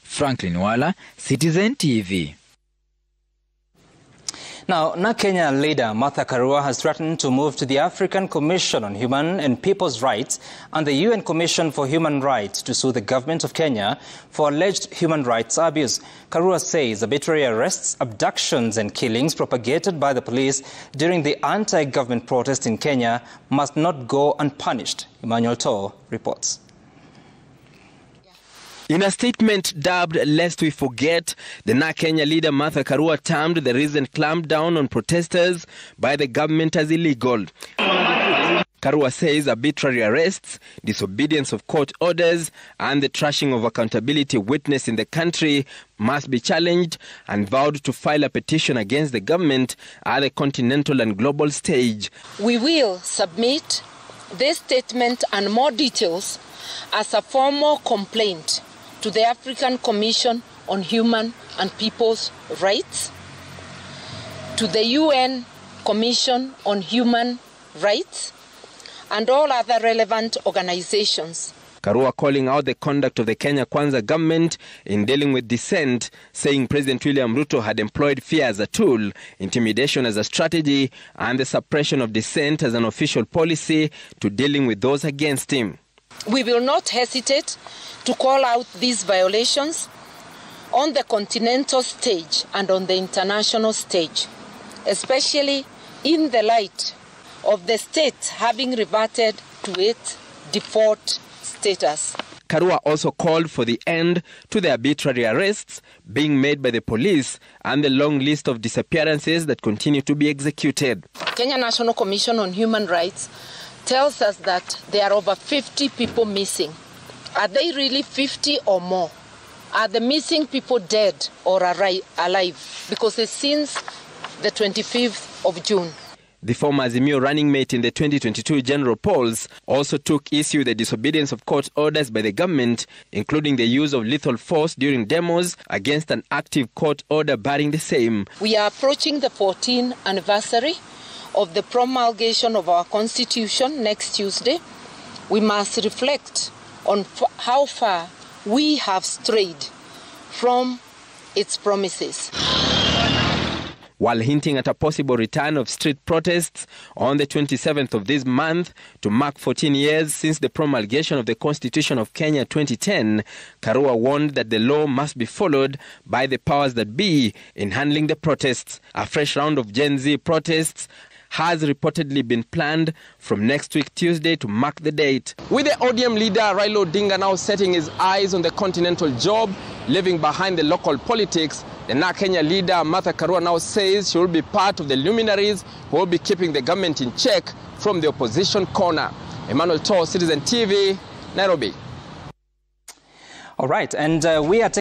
Franklin Wala, Citizen TV. Now, Kenya leader Martha Karua has threatened to move to the African Commission on Human and People's Rights and the UN Commission for Human Rights to sue the government of Kenya for alleged human rights abuse. Karua says arbitrary arrests, abductions and killings propagated by the police during the anti-government protest in Kenya must not go unpunished. Emmanuel Toh reports. In a statement dubbed "Lest We Forget," the Kenya leader Martha Karua termed the recent clampdown on protesters by the government as illegal. Karua says arbitrary arrests, disobedience of court orders, and the trashing of accountability witnessed in the country must be challenged, and vowed to file a petition against the government at the continental and global stage. We will submit this statement and more details as a formal complaint to the African Commission on Human and People's Rights, to the UN Commission on Human Rights, and all other relevant organizations. Karua calling out the conduct of the Kenya Kwanza government in dealing with dissent, saying President William Ruto had employed fear as a tool, intimidation as a strategy, and the suppression of dissent as an official policy to dealing with those against him. We will not hesitate to call out these violations on the continental stage and on the international stage, especially in the light of the state having reverted to its default status. Karua also called for the end to the arbitrary arrests being made by the police and the long list of disappearances that continue to be executed. Kenya National Commission on Human Rights tells us that there are over 50 people missing. Are they really 50 or more? Are the missing people dead or alive? Because it's since the 25th of June. The former Azimio running mate in the 2022 general polls also took issue with the disobedience of court orders by the government, including the use of lethal force during demos against an active court order barring the same. We are approaching the 14th anniversary of the promulgation of our Constitution next Tuesday. We must reflect on how far we have strayed from its promises. While hinting at a possible return of street protests on the 27th of this month to mark 14 years since the promulgation of the Constitution of Kenya 2010, Karua warned that the law must be followed by the powers that be in handling the protests. A fresh round of Gen Z protests has reportedly been planned from next week Tuesday to mark the date. With the ODM leader Raila Odinga now setting his eyes on the continental job, leaving behind the local politics, the Kenya leader Martha Karua now says she will be part of the luminaries who will be keeping the government in check from the opposition corner. Emmanuel Toh, Citizen TV, Nairobi. All right, and we are